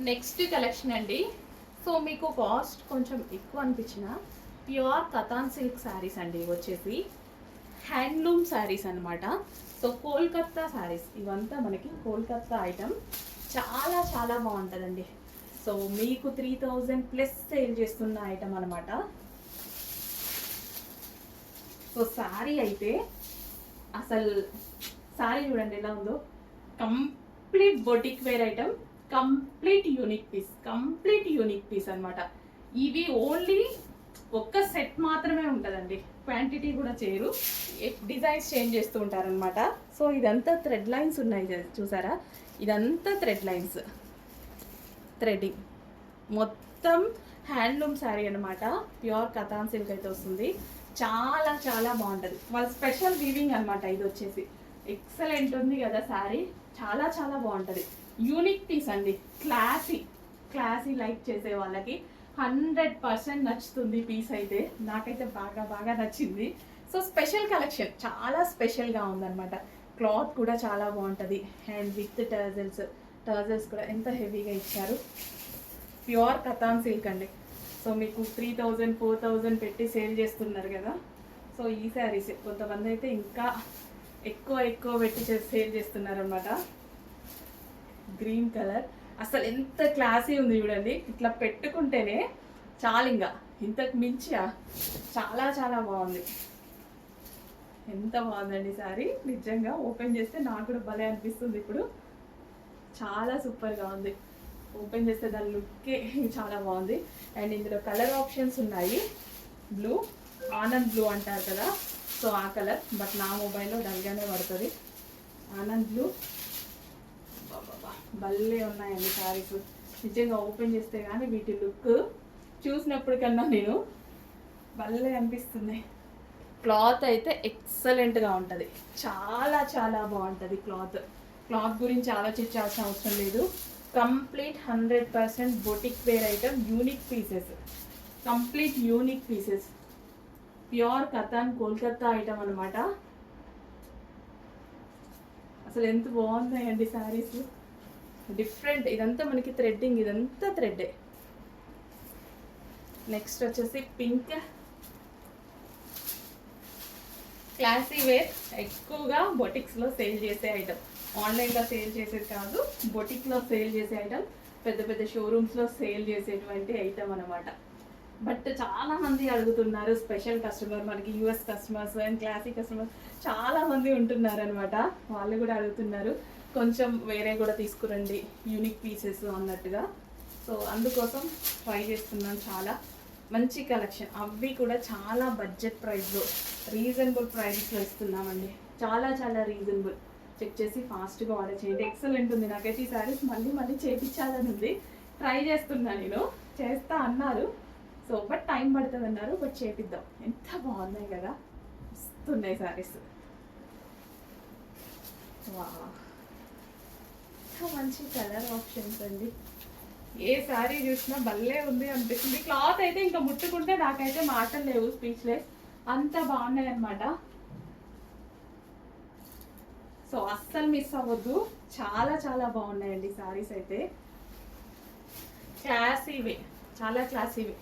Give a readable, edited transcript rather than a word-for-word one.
Next collection అండి. So మీకు cost కొంచెం ఎక్కువ అనిపించిన ప్యూర్ కతాన్ సిల్క్ శారీస్ అండి. వచ్చేసి హ్యాండ్లూమ్ శారీస్ అనమాట. సో కోల్కత్తా శారీస్ ఇవంతా మనకి కోల్కత్తా ఐటమ్. చాలా చాలా బాగుంటుందండి. సో మీకు 3000+ సేల్ చేస్తున్న ఐటమ్ అనమాట. సో శారీ అయితే అసలు శారీ చూడండి ఎలా ఉందో. Complete boutique wear item, complete unique piece అనమాట. ఇవి ఓన్లీ ఒక్క సెట్ మాత్రమే ఉంటుందండి. క్వాంటిటీ కూడా చేయరు, డిజైన్స్ చేంజ్ చేస్తూ ఉంటారనమాట. సో ఇదంతా థ్రెడ్ లైన్స్ ఉన్నాయి చూసారా, ఇదంతా థ్రెడ్ లైన్స్, థ్రెడ్డింగ్ మొత్తం హ్యాండ్లూమ్ శారీ అనమాట. ప్యూర్ కతాన్ సిల్క్ అయితే వస్తుంది. చాలా చాలా బాగుంటుంది. వాళ్ళ స్పెషల్ వీవింగ్ అనమాట. ఇది వచ్చేసి ఎక్సలెంట్ ఉంది కదా శారీ. చాలా చాలా బాగుంటుంది. యూనిక్ పీస్ అండి. క్లాసీ లైక్ చేసే వాళ్ళకి 100% నచ్చుతుంది పీస్ అయితే. నాకైతే బాగా బాగా నచ్చింది. సో స్పెషల్ కలెక్షన్, చాలా స్పెషల్గా ఉందన్నమాట. క్లాత్ కూడా చాలా బాగుంటుంది. అండ్ విత్ టర్జల్స్ కూడా ఎంత హెవీగా ఇచ్చారు. ప్యూర్ కతాన్ సిల్క్ అండి. సో మీకు 3000 4000 పెట్టి సేల్ చేస్తున్నారు కదా. సో ఈ శారీస్ కొంతమంది అయితే ఇంకా ఎక్కువ పెట్టి సేల్ చేస్తున్నారు అనమాట. గ్రీన్ కలర్ అసలు ఎంత క్లాసీ ఉంది చూడండి. ఇట్లా పెట్టుకుంటేనే చాలా, ఇంకా ఇంతకు మించి చాలా చాలా బాగుంది. ఎంత బాగుందండి శారీ. నిజంగా ఓపెన్ చేస్తే నాకు కూడా భలే అనిపిస్తుంది ఇప్పుడు. చాలా సూపర్గా ఉంది. ఓపెన్ చేస్తే దాని లుక్కే చాలా బాగుంది. అండ్ ఇందులో కలర్ ఆప్షన్స్ ఉన్నాయి. బ్లూ, ఆనంద్ బ్లూ అంటారు కదా, సో ఆ కలర్. బట్ నా మొబైల్లో డల్గానే పడుతుంది. ఆనంద్ బ్లూ భలే ఉన్నాయండి శారీస్. నిజంగా ఓపెన్ చేస్తే కానీ వీటి లుక్ చూసినప్పుడు కన్నా నేను భలే అనిపిస్తుంది. క్లాత్ అయితే ఎక్సలెంట్గా ఉంటుంది. చాలా చాలా బాగుంటుంది క్లాత్ గురించి ఆలోచించాల్సిన అవసరం లేదు. Complete 100% boutique wear item, complete unique pieces. Pure katan Kolkata item అనమాట. అసలు ఎంత బాగున్నాయండి శారీస్. డిఫరెంట్. ఇదంతా మనకి థ్రెడ్డింగ్, ఇదంతా థ్రెడ్డే. నెక్స్ట్ వచ్చేసి పింక్. క్లాసీ వేర్, ఎక్కువగా బొటిక్స్లో సేల్ చేసే ఐటమ్. ఆన్లైన్లో సేల్ చేసేది కాదు, బొటిక్లో సేల్ చేసే ఐటమ్. పెద్ద షోరూమ్స్లో సేల్ చేసేటువంటి ఐటమ్ అనమాట. బట్ చాలా మంది అడుగుతున్నారు. స్పెషల్ కస్టమర్ మనకి US customers and classic customers చాలా మంది ఉంటున్నారు అనమాట. వాళ్ళు కూడా అడుగుతున్నారు కొంచెం వేరే కూడా తీసుకురండి యూనిక్ పీసెస్ అన్నట్టుగా. సో అందుకోసం ట్రై చేస్తున్నాను. చాలా మంచి కలెక్షన్. అవి కూడా చాలా బడ్జెట్ ప్రైస్లో, రీజనబుల్ ప్రైస్లో ఇస్తున్నామండి. చాలా చాలా రీజనబుల్. చెక్ చేసి ఫాస్ట్గా ఆర్డర్ చేయండి. ఎక్సలెంట్ ఉంది. నాకైతే ఈ శారీస్ మళ్ళీ చేయించాలని ఉంది. ట్రై చేస్తున్నా, నేను చేస్తా అన్నారు. సో బట్ టైం పడుతుంది అన్నారు. బట్ చేపిద్దాం. ఎంత బాగున్నాయి కదా, వస్తున్నాయి శారీస్. వా, మంచి కలర్ ఆప్షన్స్ అండి. ఏ శారీ చూసినా భలే ఉంది అనిపిస్తుంది. క్లాత్ అయితే ఇంకా ముట్టుకుంటే నాకైతే మాటలు లేవు, స్పీచ్లెస్. అంత బాగున్నాయి అనమాట. సో అస్సలు మిస్ అవ్వద్దు. చాలా చాలా బాగున్నాయండి శారీస్ అయితే. క్లాసీవే, చాలా క్లాసీవే.